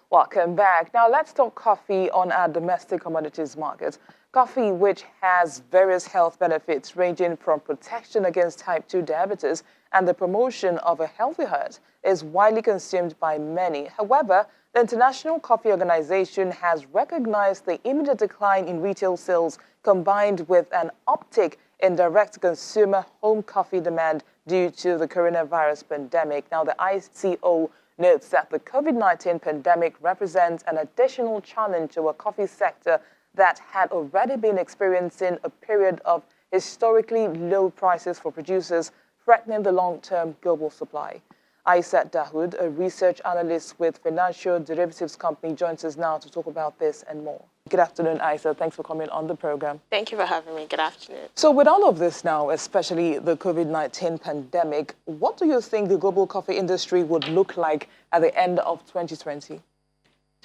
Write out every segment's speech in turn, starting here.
Welcome back. Now let's talk coffee on our domestic commodities market. Coffee, which has various health benefits ranging from protection against type 2 diabetes and the promotion of a healthy heart, is widely consumed by many. However, the International Coffee Organization has recognized the immediate decline in retail sales combined with an uptick in direct-to-consumer home coffee demand due to the coronavirus pandemic. Now, the ICO notes that the COVID-19 pandemic represents an additional challenge to a coffee sector that had already been experiencing a period of historically low prices for producers, threatening the long-term global supply. Aisat Dahoud, a research analyst with financial derivatives company, joins us now to talk about this and more. Good afternoon, Aisat. Thanks for coming on the program. Thank you for having me. Good afternoon. So with all of this now, especially the COVID-19 pandemic, what do you think the global coffee industry would look like at the end of 2020?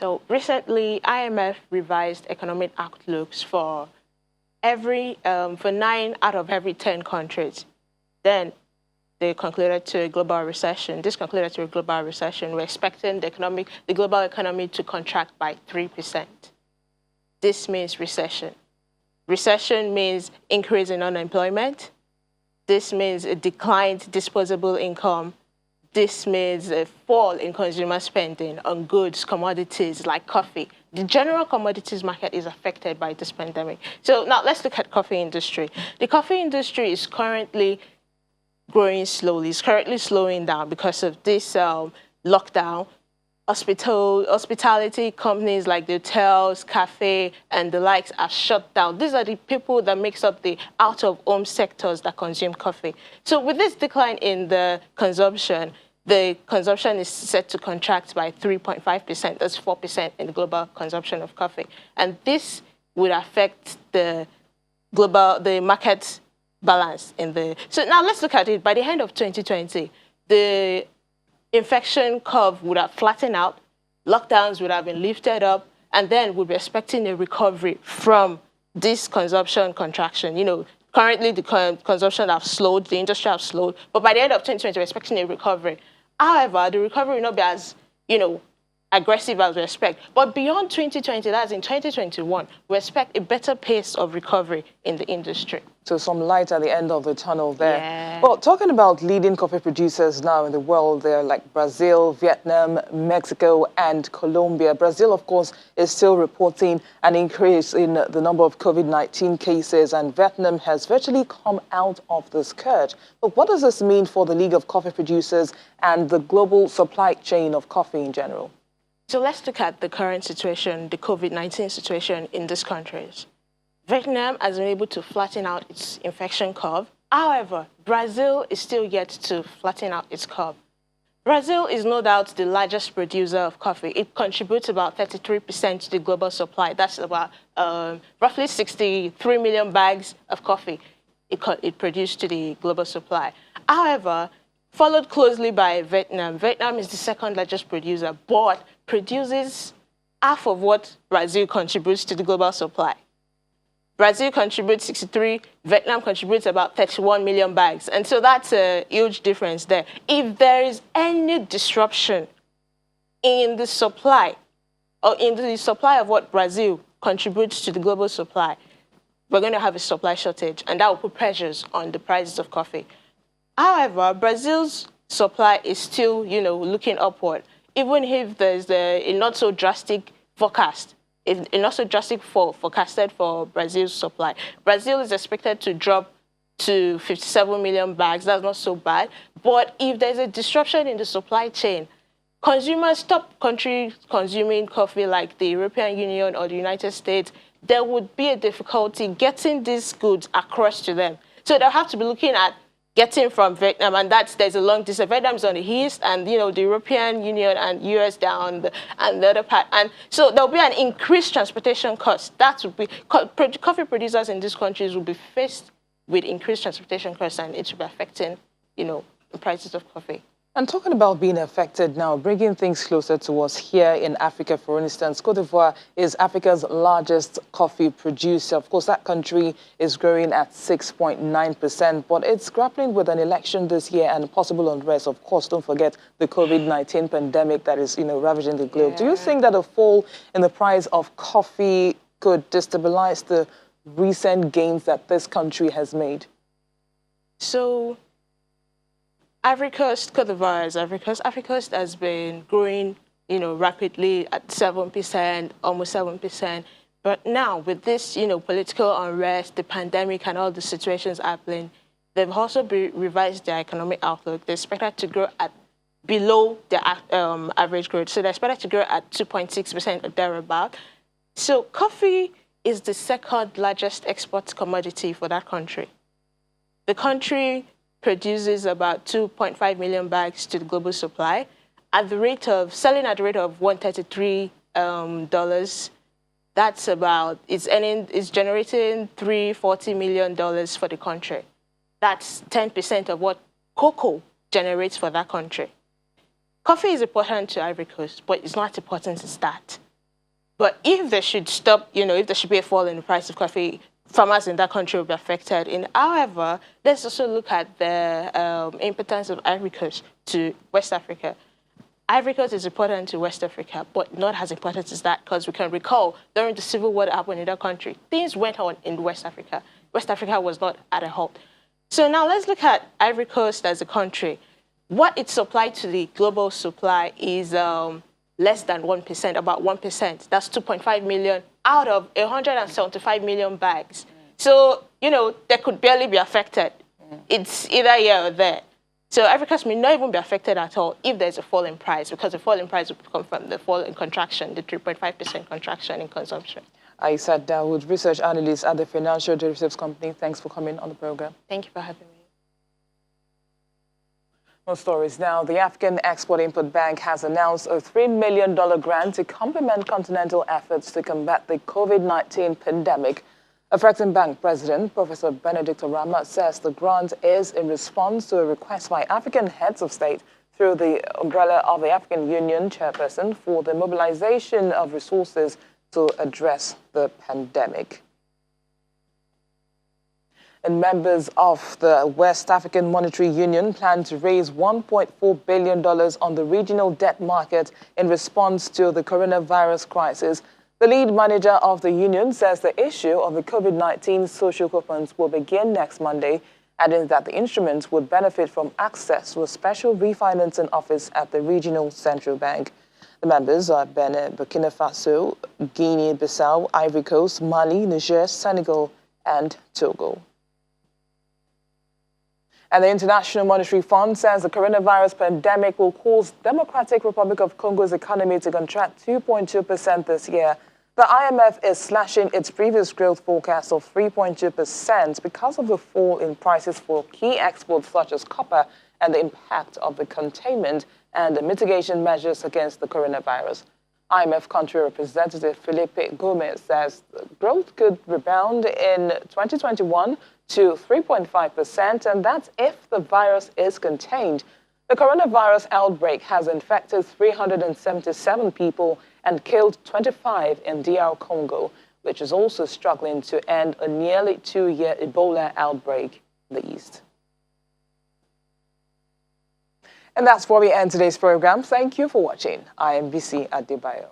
So recently, IMF revised economic outlooks for 9 out of every 10 countries. Then they concluded to a global recession. This concluded to a global recession. We're expecting the global economy to contract by 3%. This means recession. Recession means increase in unemployment. This means a declined disposable income. This means a fall in consumer spending on goods, commodities like coffee. The general commodities market is affected by this pandemic. So now let's look at coffee industry. The coffee industry is currently growing slowly. It's currently slowing down because of this lockdown. Hospitality companies like the hotels, cafe, and the likes are shut down. These are the people that makes up the out-of-home sectors that consume coffee. So with this decline in the consumption is set to contract by 3.5%. That's 4% in the global consumption of coffee. And this would affect the market balance in the... So now let's look at it. By the end of 2020, the infection curve would have flattened out, lockdowns would have been lifted up, and then we'll be expecting a recovery from this consumption contraction. You know, currently the consumption have slowed, the industry have slowed, but by the end of 2020, we're expecting a recovery. However, the recovery will not be as, aggressive as we expect. But beyond 2020, that's in 2021, we expect a better pace of recovery in the industry. So some light at the end of the tunnel there. Yeah. Well, talking about leading coffee producers now in the world, they're like Brazil, Vietnam, Mexico, and Colombia. Brazil, of course, is still reporting an increase in the number of COVID-19 cases, and Vietnam has virtually come out of the scourge. But what does this mean for the League of Coffee Producers and the global supply chain of coffee in general? So let's look at the current situation, the COVID-19 situation in these countries. Vietnam has been able to flatten out its infection curve. However, Brazil is still yet to flatten out its curve. Brazil is no doubt the largest producer of coffee. It contributes about 33% to the global supply. That's about roughly 63 million bags of coffee it produced to the global supply. However, followed closely by Vietnam. Vietnam is the second largest producer, but produces half of what Brazil contributes to the global supply. Brazil contributes 63, Vietnam contributes about 31 million bags. And so that's a huge difference there. If there is any disruption in the supply, or in the supply of what Brazil contributes to the global supply, we're going to have a supply shortage, and that will put pressures on the prices of coffee. However, Brazil's supply is still, looking upward, even if there's a not so drastic forecast. A not so drastic fall forecasted for Brazil's supply. Brazil is expected to drop to 57 million bags. That's not so bad. But if there's a disruption in the supply chain, consumers stop countries consuming coffee like the European Union or the United States, there would be a difficulty getting these goods across to them. So they'll have to be looking at getting from Vietnam, and there's a long distance. Vietnam's on the east, and the European Union and US down and the other part. And so there'll be an increased transportation cost. That would be coffee producers in these countries will be faced with increased transportation costs, and it will be affecting, the prices of coffee. And talking about being affected now, bringing things closer to us here in Africa, for instance, Cote d'Ivoire is Africa's largest coffee producer. Of course, that country is growing at 6.9%, but it's grappling with an election this year and possible unrest. Of course, don't forget the COVID-19 pandemic that is, ravaging the globe. Do you think that a fall in the price of coffee could destabilize the recent gains that this country has made? So, Ivory Coast, Cote d'Ivoire is Ivory Coast. Ivory Coast has been growing, rapidly at 7%, almost 7%. But now with this, political unrest, the pandemic and all the situations happening, they've also revised their economic outlook. They're expected to grow at below the average growth. So they're expected to grow at 2.6% or thereabout. So coffee is the second largest export commodity for that country. The country produces about 2.5 million bags to the global supply at the rate of selling at the rate of $133. That's about it's generating $340 million for the country. That's 10% of what cocoa generates for that country. Coffee is important to Ivory Coast, but it's not important as that. But if they should stop, if there should be a fall in the price of coffee, farmers in that country will be affected. However, let's also look at the importance of Ivory Coast to West Africa. Ivory Coast is important to West Africa, but not as important as that, because we can recall during the civil war that happened in that country, things went on in West Africa. West Africa was not at a halt. So now let's look at Ivory Coast as a country. What it supplied to the global supply is less than 1%, about 1%. That's 2.5 million out of 175 million bags. So, they could barely be affected. It's either here or there. So Ivory Coast may not even be affected at all if there's a fall in price, because the fall in price will come from the fall in contraction, the 3.5% contraction in consumption. I sat down with research analyst at the financial derivatives company. Thanks for coming on the program. Thank you for having me. More stories now. The African Export-Import Bank has announced a $3 million grant to complement continental efforts to combat the COVID-19 pandemic. Afrexim Bank President Professor Benedict Orama says the grant is in response to a request by African heads of state through the umbrella of the African Union chairperson for the mobilization of resources to address the pandemic. And members of the West African Monetary Union plan to raise $1.4 billion on the regional debt market in response to the coronavirus crisis. The lead manager of the union says the issue of the COVID-19 social coupons will begin next Monday, adding that the instruments would benefit from access to a special refinancing office at the regional central bank. The members are Benin, Burkina Faso, Guinea-Bissau, Ivory Coast, Mali, Niger, Senegal, and Togo. And the International Monetary Fund says the coronavirus pandemic will cause Democratic Republic of Congo's economy to contract 2.2% this year. The IMF is slashing its previous growth forecast of 3.2% because of the fall in prices for key exports such as copper and the impact of the containment and the mitigation measures against the coronavirus. IMF country representative Felipe Gomez says growth could rebound in 2021 to 3.5%, and that's if the virus is contained. The coronavirus outbreak has infected 377 people and killed 25 in DR Congo, which is also struggling to end a nearly 2-year Ebola outbreak in the East. And that's where we end today's program. Thank you for watching. I am BC Adebayo.